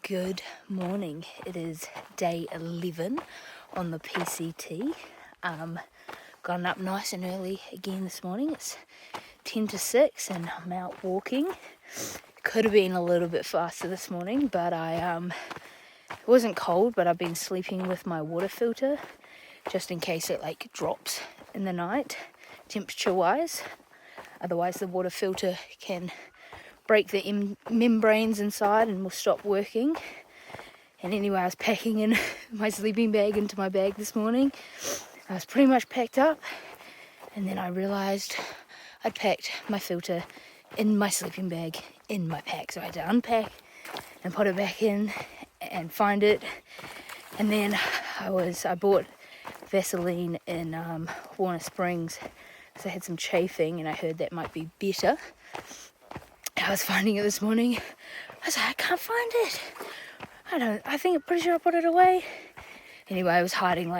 Good morning. It is day 11 on the PCT. Gotten up nice and early again this morning. It's 10 to 6 and I'm out walking. Could have been a little bit faster this morning, but it wasn't cold, but I've been sleeping with my water filter just in case it drops in the night temperature wise. Otherwise the water filter can break the membranes inside and will stop working. And anyway, I was packing in my sleeping bag into my bag this morning. I was pretty much packed up, and then I realised I'd packed my filter in my sleeping bag in my pack. So I had to unpack and put it back in and find it. And then I bought Vaseline in Warner Springs because I had some chafing and I heard that might be better. I was finding it this morning. I was like, I can't find it. I'm pretty sure I put it away. Anyway, I was hiding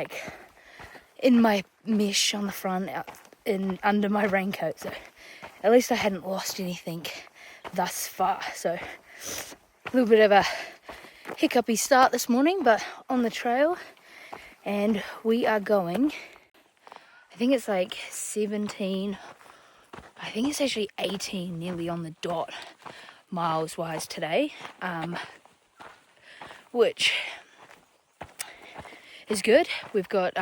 in my mesh on the front, under my raincoat. So at least I hadn't lost anything thus far. So a little bit of a hiccupy start this morning, but on the trail. And we are going, I think it's 17, I think it's actually 18 nearly on the dot miles wise today, which is good. We've got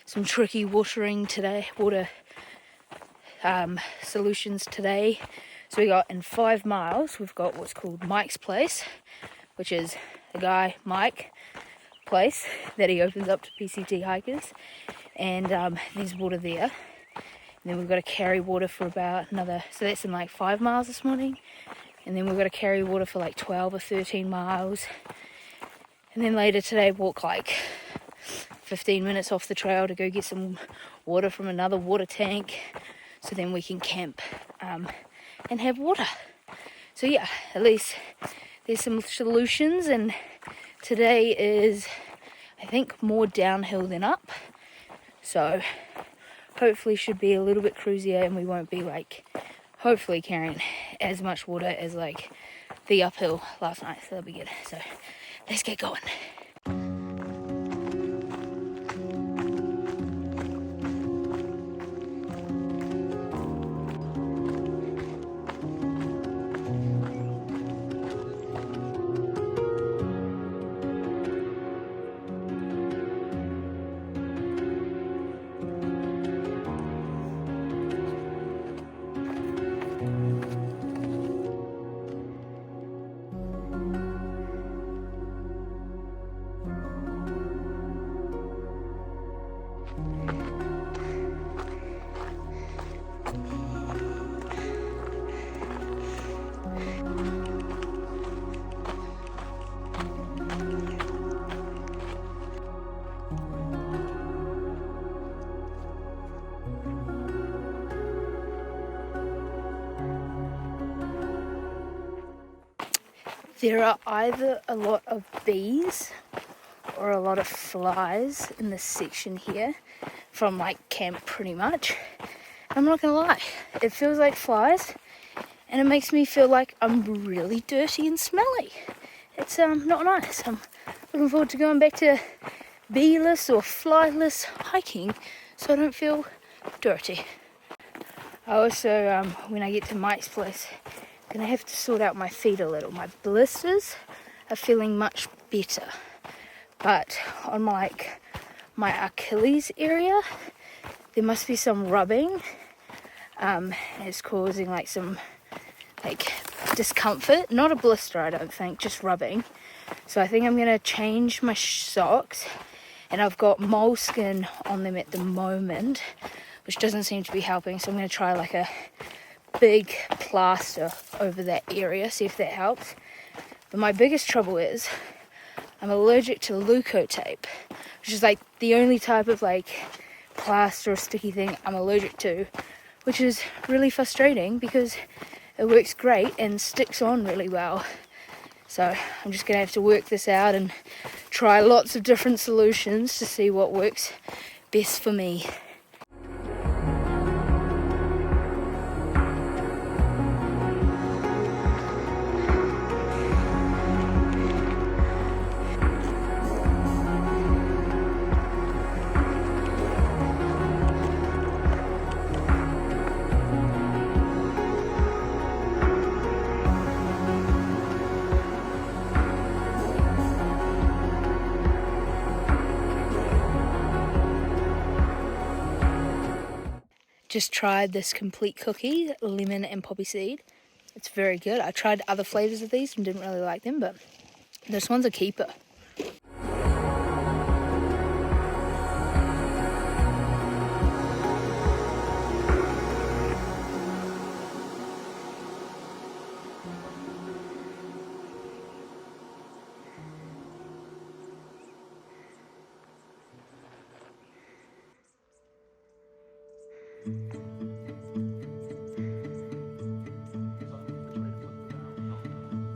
some tricky water solutions today. So we got in 5 miles, we've got what's called Mike's Place, which is the guy Mike place that he opens up to PCT hikers, and there's water there. And then we've got to carry water for about another, so that's in 5 miles this morning. And then we've got to carry water for 12 or 13 miles. And then later today walk 15 minutes off the trail to go get some water from another water tank. So then we can camp and have water. So yeah, at least there's some solutions, and today is, I think, more downhill than up. So hopefully should be a little bit cruisier, and we won't be hopefully carrying as much water as the uphill last night. So that'll be good. So let's get going. There are either a lot of bees or a lot of flies in this section here from camp pretty much. I'm not gonna lie, it feels like flies, and it makes me feel like I'm really dirty and smelly. It's not nice. I'm looking forward to going back to bee-less or fly-less hiking so I don't feel dirty. I also, when I get to Mike's Place, gonna have to sort out my feet a little. My blisters are feeling much better, but on my Achilles area there must be some rubbing. It's causing some discomfort, not a blister I don't think, just rubbing. So I think I'm gonna change my socks, and I've got moleskin on them at the moment, which doesn't seem to be helping, so I'm gonna try a big plaster over that area, see if that helps. But my biggest trouble is I'm allergic to leukotape, which is the only type of plaster or sticky thing I'm allergic to, which is really frustrating because it works great and sticks on really well. So I'm just gonna have to work this out and try lots of different solutions to see what works best for me. just tried this complete cookie, lemon and poppy seed. It's very good. I tried other flavors of these and didn't really like them, but this one's a keeper.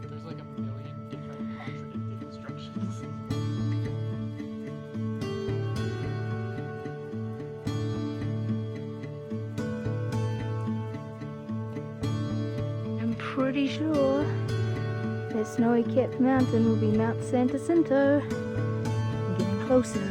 There's like a million different contradicting instructions. I'm pretty sure that snowy capped mountain will be Mount Santa Cinto. I'm getting closer.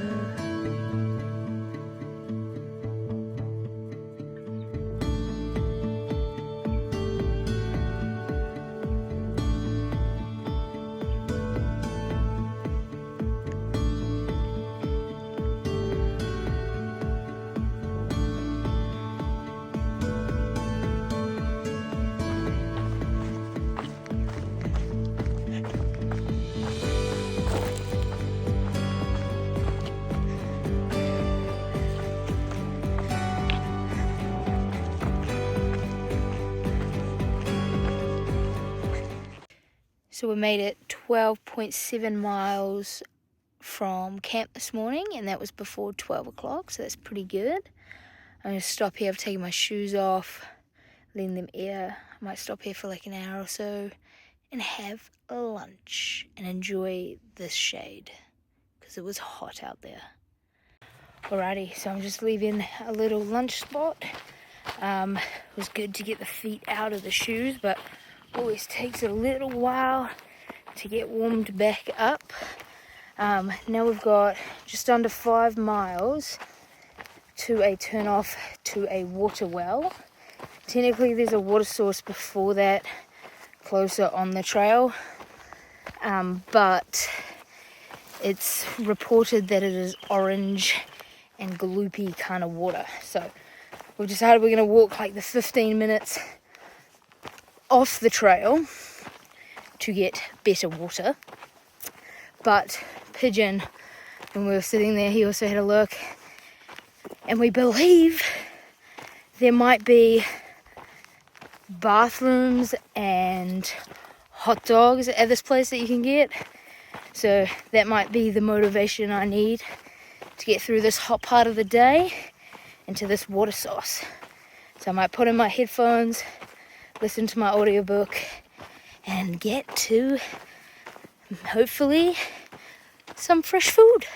So we made it 12.7 miles from camp this morning, and that was before 12 o'clock, so that's pretty good. I'm going to stop here. I've taken my shoes off, letting them air. I might stop here for like an hour or so and have lunch and enjoy this shade because it was hot out there. Alrighty, so I'm just leaving a little lunch spot. It was good to get the feet out of the shoes, but always takes a little while to get warmed back up. Now we've got just under 5 miles to a turn off to a water well. Technically there's a water source before that, closer on the trail, but it's reported that it is orange and gloopy kind of water. So we've decided we're going to walk like the 15 minutes off the trail to get better water. But Pigeon, when we were sitting there, he also had a look, and we believe there might be bathrooms and hot dogs at this place that you can get. So that might be the motivation I need to get through this hot part of the day into this water source. So I might put in my headphones, listen to my audiobook, and get to, hopefully, some fresh food.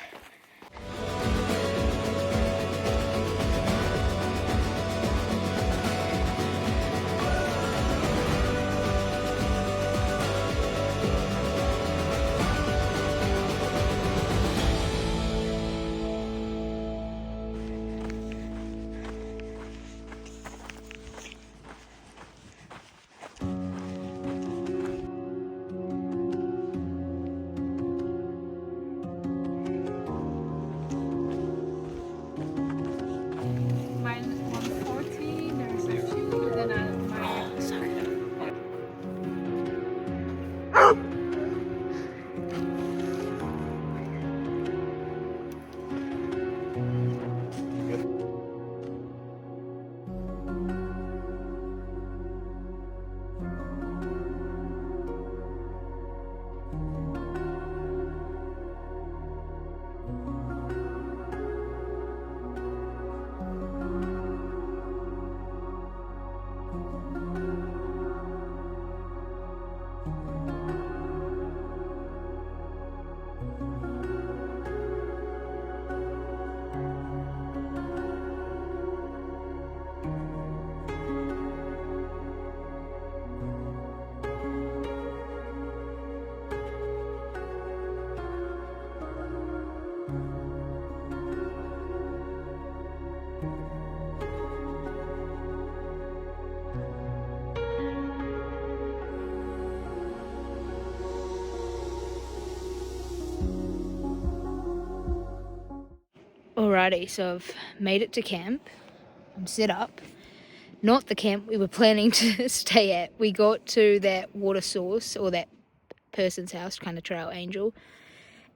Alrighty, so I've made it to camp. I'm set up, not the camp we were planning to stay at. We got to that water source, or that person's house, kind of trail angel,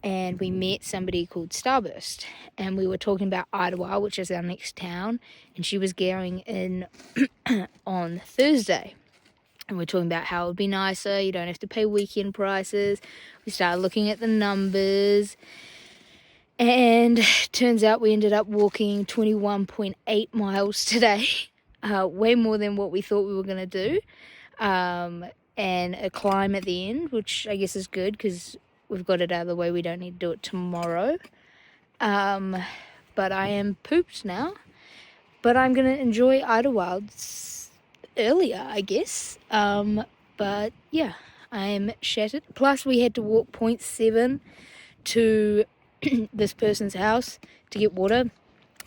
and we met somebody called Starburst, and we were talking about Idlewild, which is our next town, and she was going in on Thursday. And we're talking about how it would be nicer, you don't have to pay weekend prices. We started looking at the numbers, and turns out we ended up walking 21.8 miles today, way more than what we thought we were going to do, and a climb at the end, which I guess is good because we've got it out of the way. We don't need to do it tomorrow. But I am pooped now, but I'm going to enjoy Idlewild earlier, I guess. But yeah, I am shattered. Plus we had to walk 0.7 to this person's house to get water,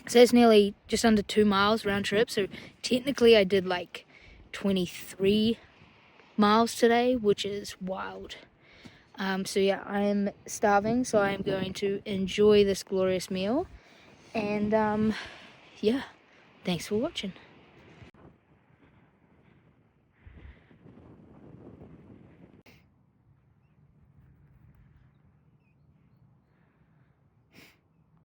so it's nearly just under 2 miles round trip. So technically I did like 23 miles today, which is wild. So yeah, I am starving, so I am going to enjoy this glorious meal, and yeah, thanks for watching.